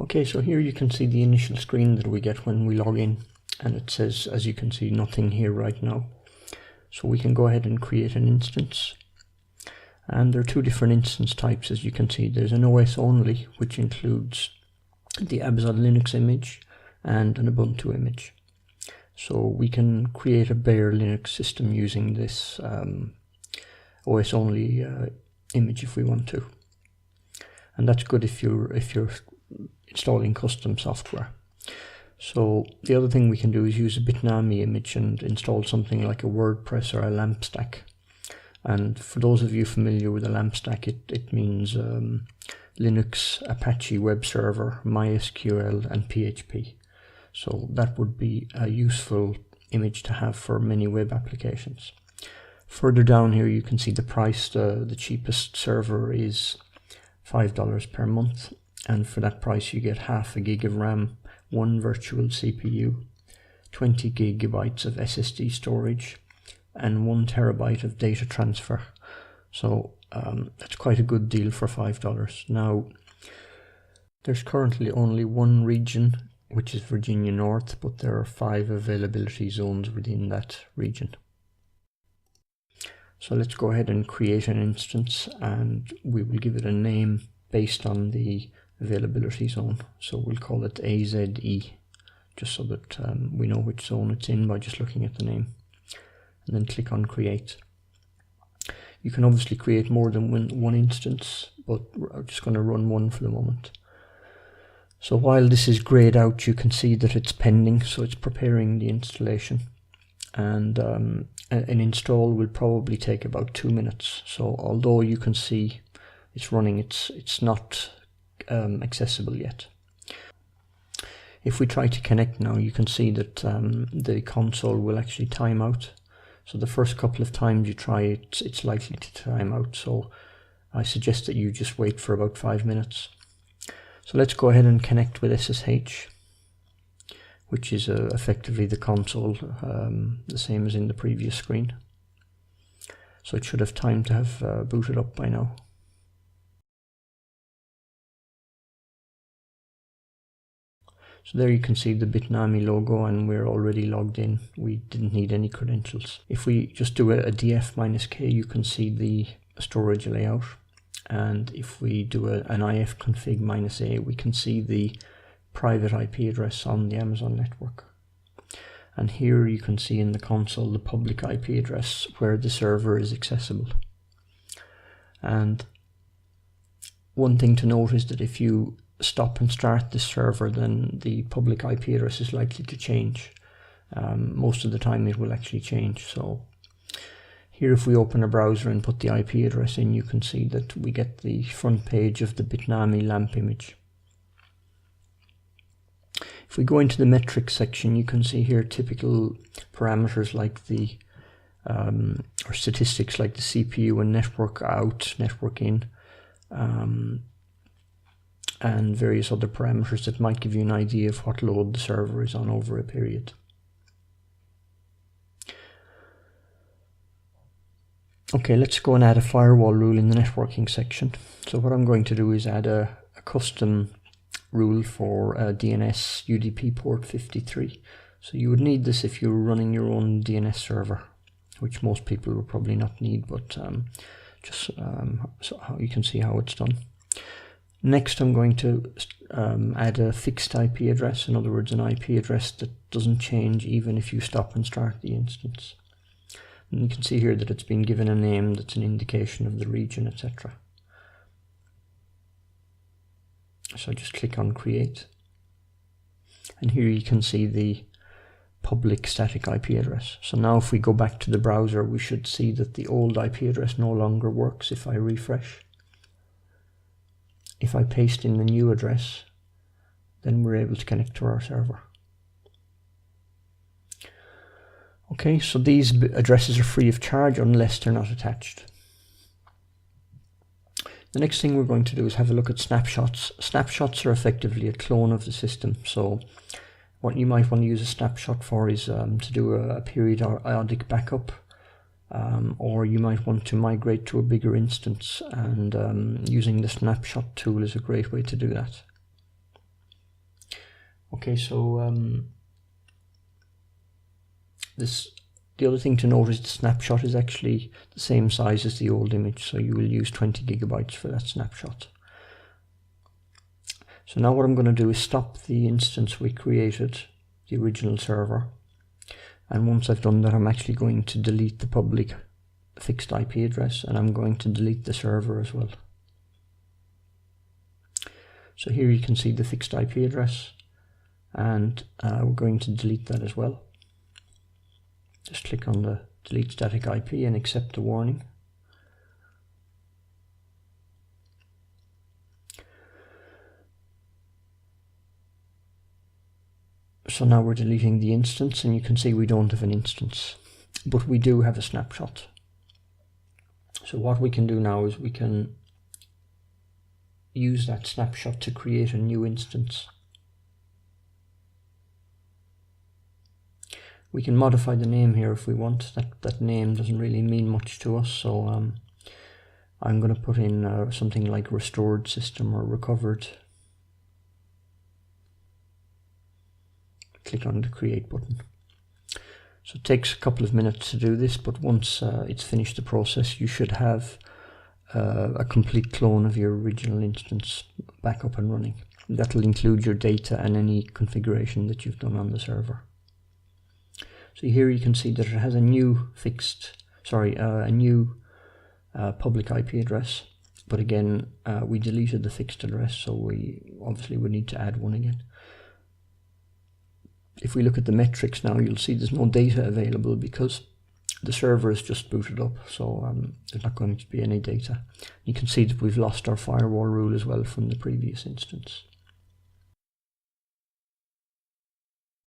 Okay, so here you can see the initial screen that we get when we log in, and it says, as you can see, nothing here right now. So we can go ahead and create an instance. And there are two different instance types, as you can see. There's an OS only, which includes the Amazon Linux image and an Ubuntu image. So we can create a bare Linux system using this OS only image if we want to. And that's good if you're installing custom software. So the other thing we can do is use a Bitnami image and install something like a WordPress or a LAMP stack. And for those of you familiar with a LAMP stack, it means Linux, Apache web server, MySQL and PHP. So that would be a useful image to have for many web applications. Further down here you can see the price. The cheapest server is $5 per month, and for that price you get half a gig of RAM, one virtual CPU, 20 gigabytes of SSD storage, and 1 terabyte of data transfer. So that's quite a good deal for $5. Now, there's currently only one region, which is Virginia North, but there are 5 availability zones within that region. So let's go ahead and create an instance, and we will give it a name based on the availability zone. So we'll call it AZE, just so that we know which zone it's in by just looking at the name. And then click on create. You can obviously create more than one instance, but I'm just going to run one for the moment. So while this is grayed out, you can see that it's pending, so it's preparing the installation. And an install will probably take about 2 minutes. So although you can see it's running, it's not accessible yet. If we try to connect now, you can see that the console will actually time out. So the first couple of times you try it, it's likely to time out. So I suggest that you just wait for about 5 minutes. So let's go ahead and connect with SSH, which is effectively the console, the same as in the previous screen. So it should have time to have booted up by now. So there you can see the Bitnami logo, and we're already logged in. We didn't need any credentials. If we just do a df-k, you can see the storage layout. And if we do an ifconfig-a, we can see the private IP address on the Amazon network. And here you can see in the console the public IP address where the server is accessible. And one thing to note is that if you stop and start this server, then the public IP address is likely to change. Most of the time it will actually change. So here, if we open a browser and put the IP address in, you can see that we get the front page of the Bitnami LAMP image. If we go into the metrics section, you can see here typical parameters like the or statistics like the CPU and network out, network in, and various other parameters that might give you an idea of what load the server is on over a period. Okay, let's go and add a firewall rule in the networking section. So what I'm going to do is add a custom rule for DNS UDP port 53. So you would need this if you're running your own DNS server, which most people will probably not need, but so you can see how it's done. Next, I'm going to add a fixed IP address, in other words, an IP address that doesn't change even if you stop and start the instance. And you can see here that it's been given a name that's an indication of the region, etc. So just click on create. And here you can see the public static IP address. So now if we go back to the browser, we should see that the old IP address no longer works if I refresh. If I paste in the new address, then we're able to connect to our server. Okay, so these addresses are free of charge unless they're not attached. The next thing we're going to do is have a look at snapshots. Snapshots are effectively a clone of the system. So what you might want to use a snapshot for is to do a periodic backup, or you might want to migrate to a bigger instance, and using the snapshot tool is a great way to do that. Okay, so the other thing to note is the snapshot is actually the same size as the old image, so you will use 20 gigabytes for that snapshot. So now what I'm going to do is stop the instance we created, the original server, and once I've done that I'm actually going to delete the public fixed IP address, and I'm going to delete the server as well. So here you can see the fixed IP address, and we're going to delete that as well. Just click on the delete static IP and accept the warning. So now we're deleting the instance, and you can see we don't have an instance, but we do have a snapshot. So what we can do now is we can use that snapshot to create a new instance. We can modify the name here if we want. That name doesn't really mean much to us, so I'm going to put in something like restored system or recovered. Click on the create button. So it takes a couple of minutes to do this, but once it's finished the process, you should have a complete clone of your original instance back up and running. That'll include your data and any configuration that you've done on the server. So here you can see that it has a new public IP address, but again we deleted the fixed address, so we obviously would need to add one again. If we look at the metrics now, you'll see there's no data available because the server is just booted up, so there's not going to be any data. You can see that we've lost our firewall rule as well from the previous instance.